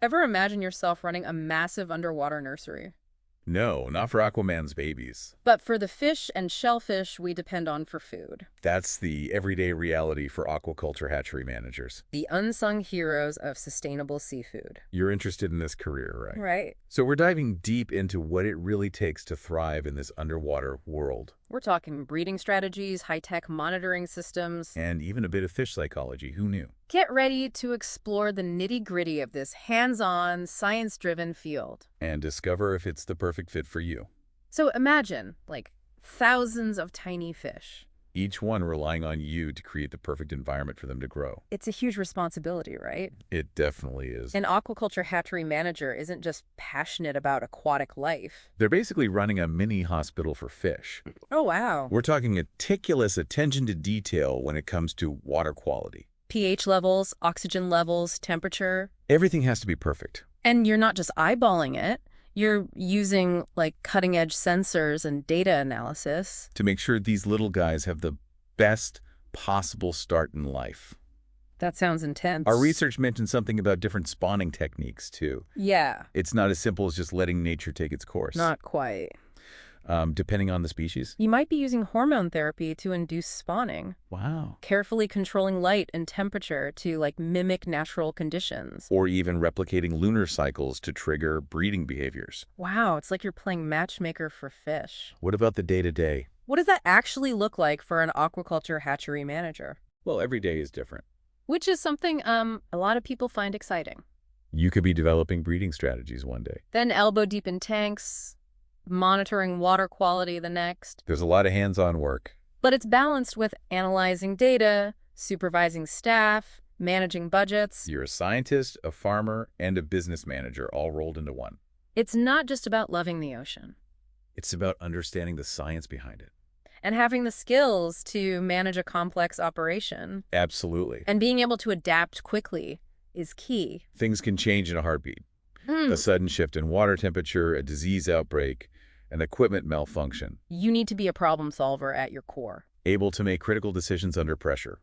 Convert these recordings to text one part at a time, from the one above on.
Ever imagine yourself running a massive underwater nursery? No, not for Aquaman's babies. But for the fish and shellfish we depend on for food. That's the everyday reality for aquaculture hatchery managers. The unsung heroes of sustainable seafood. You're interested in this career, right? Right. So we're diving deep into what it really takes to thrive in this underwater world, We're talking breeding strategies, high-tech monitoring systems. and even a bit of fish psychology. Who knew? Get ready to explore the nitty-gritty of this hands-on, science-driven field. And discover if it's the perfect fit for you. So imagine, like, thousands of tiny fish. Each one relying on you to create the perfect environment for them to grow. It's a huge responsibility, right? It definitely is. An aquaculture hatchery manager isn't just passionate about aquatic life. They're basically running a mini hospital for fish. Oh, wow. We're talking meticulous attention to detail when it comes to water quality. pH levels, oxygen levels, temperature. Everything has to be perfect. And you're not just eyeballing it. You're using, like, cutting-edge sensors and data analysis. To make sure these little guys have the best possible start in life. That sounds intense. Our research mentioned something about different spawning techniques, too. Yeah. It's not as simple as just letting nature take its course. Not quite. Depending on the species. You might be using hormone therapy to induce spawning, Wow. carefully controlling light and temperature to, like, mimic natural conditions. Or even replicating lunar cycles to trigger breeding behaviors. Wow, it's like you're playing matchmaker for fish. What about the day-to-day? What does that actually look like for an aquaculture hatchery manager? Well, every day is different. Which is something a lot of people find exciting. You could be developing breeding strategies one day. Then elbow deep in tanks, monitoring water quality the next. There's a lot of hands-on work. But it's balanced with analyzing data, supervising staff, managing budgets. You're a scientist, a farmer, and a business manager all rolled into one. It's not just about loving the ocean. It's about understanding the science behind it. And having the skills to manage a complex operation. Absolutely. And being able to adapt quickly is key. Things can change in a heartbeat. A sudden shift in water temperature, a disease outbreak, an equipment malfunction. You need to be a problem solver at your core. Able to make critical decisions under pressure.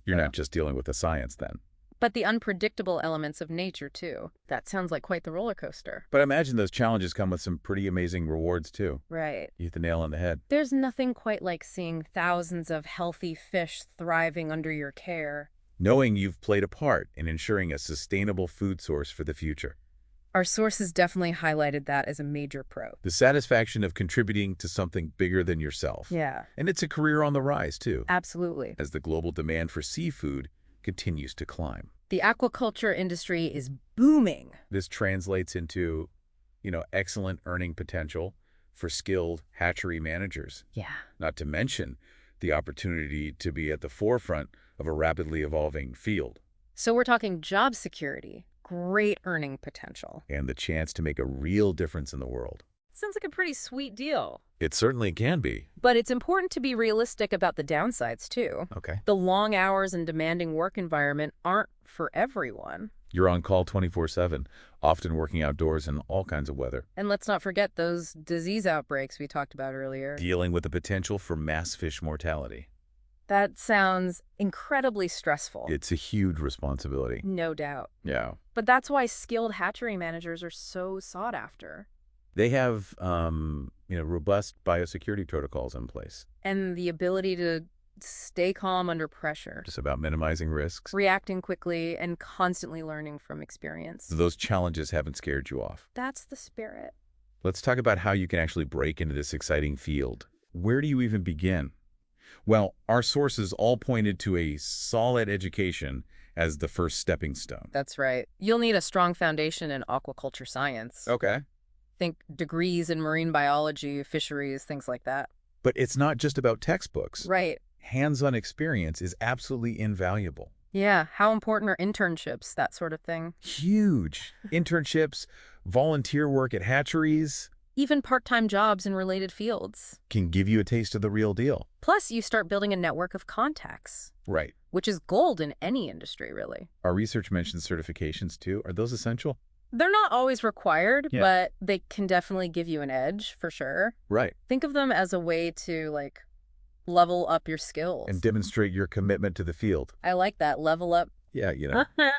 You're not just dealing with the science then. But the unpredictable elements of nature, too. That sounds like quite the roller coaster. But I imagine those challenges come with some pretty amazing rewards too. Right. You hit the nail on the head. There's nothing quite like seeing thousands of healthy fish thriving under your care. Knowing you've played a part in ensuring a sustainable food source for the future. Our sources definitely highlighted that as a major pro. The satisfaction of contributing to something bigger than yourself. Yeah. And it's a career on the rise too, Absolutely. as the global demand for seafood continues to climb. The aquaculture industry is booming. This translates into, excellent earning potential for skilled hatchery managers. Yeah. Not to mention the opportunity to be at the forefront of a rapidly evolving field. So we're talking job security, great earning potential. And the chance to make a real difference in the world. Sounds like a pretty sweet deal. It certainly can be. But it's important to be realistic about the downsides, too. Okay. The long hours and demanding work environment aren't for everyone. You're on call 24/7, often working outdoors in all kinds of weather. And let's not forget those disease outbreaks we talked about earlier. Dealing with the potential for mass fish mortality. That sounds incredibly stressful. It's a huge responsibility. No doubt. Yeah. But that's why skilled hatchery managers are so sought after. They have, robust biosecurity protocols in place. And the ability to stay calm under pressure. Just about minimizing risks. Reacting quickly and constantly learning from experience. Those challenges haven't scared you off. That's the spirit. Let's talk about how you can actually break into this exciting field. Where do you even begin? Well, our sources all pointed to a solid education as the first stepping stone. That's right. You'll need a strong foundation in aquaculture science. Okay. Think degrees in marine biology, fisheries, things like that. But it's not just about textbooks. Right. Hands-on experience is absolutely invaluable. Yeah. How important are internships, that sort of thing? Huge. Internships, volunteer work at hatcheries Even part-time jobs in related fields. can give you a taste of the real deal. Plus, you start building a network of contacts, Right. which is gold in any industry, really. Our research mentions certifications too. Are those essential? They're not always required, Yeah. but they can definitely give you an edge, for sure. Right. Think of them as a way to, level up your skills. And demonstrate your commitment to the field. I like that, level up Yeah,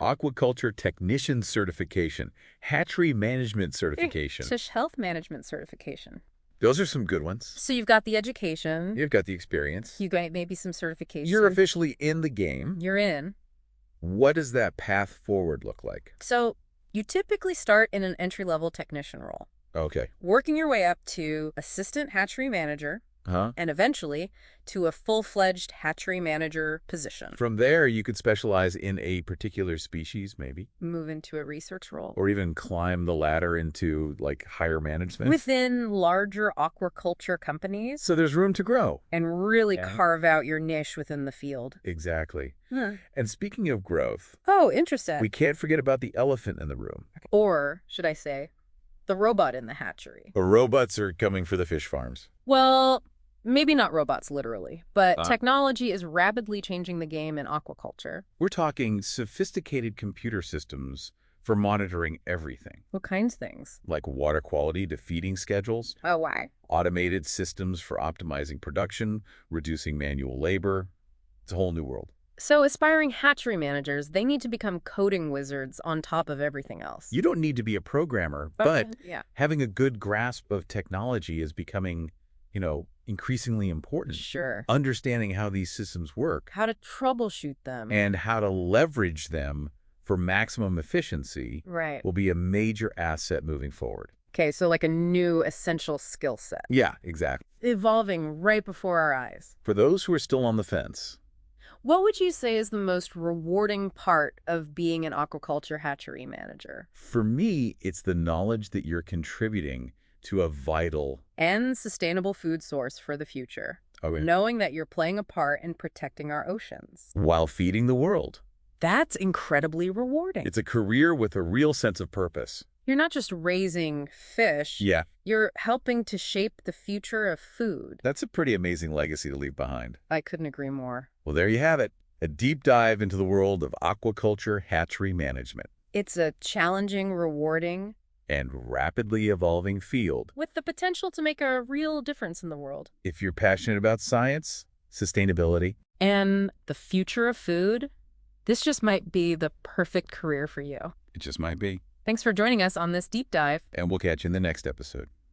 aquaculture technician certification, hatchery management certification. Fish health management certification. Those are some good ones. So you've got the education. You've got the experience. You got maybe some certification. You're officially in the game. You're in. What does that path forward look like? So you typically start in an entry-level technician role, Okay. working your way up to assistant hatchery manager, Huh? and eventually to a full-fledged hatchery manager position. From there, you could specialize in a particular species, maybe, Move into a research role. or even climb the ladder into, like, higher management. Within larger aquaculture companies. So there's room to grow. And really Yeah. carve out your niche within the field. Exactly. Huh. And speaking of growth, Oh, interesting. we can't forget about the elephant in the room. Or, should I say, the robot in the hatchery. The robots are coming for the fish farms. Well, maybe not robots literally, but Uh. technology is rapidly changing the game in aquaculture. We're talking sophisticated computer systems for monitoring everything, What kinds of things? like water quality to feeding schedules, Oh, why? automated systems for optimizing production, reducing manual labor. It's a whole new world. So aspiring hatchery managers, they need to become coding wizards on top of everything else. You don't need to be a programmer, but yeah. having a good grasp of technology is becoming, increasingly important. Sure. Understanding how these systems work How to troubleshoot them. and how to leverage them for maximum efficiency Right. will be a major asset moving forward. Okay, so like a new essential skill set. Yeah, exactly. Evolving right before our eyes. For those who are still on the fence, What would you say is the most rewarding part of being an aquaculture hatchery manager? for me, it's the knowledge that you're contributing to a vital, And sustainable food source for the future. okay, Knowing that you're playing a part in protecting our oceans. while feeding the world. That's incredibly rewarding. It's a career with a real sense of purpose. You're not just raising fish. Yeah, You're helping to shape the future of food. that's a pretty amazing legacy to leave behind. I couldn't agree more. Well, there you have it. A deep dive into the world of aquaculture hatchery management It's a challenging, rewarding, and rapidly evolving field. with the potential to make a real difference in the world. If you're passionate about science, sustainability, And the future of food, this just might be the perfect career for you. it just might be. Thanks for joining us on this deep dive. And we'll catch you in the next episode.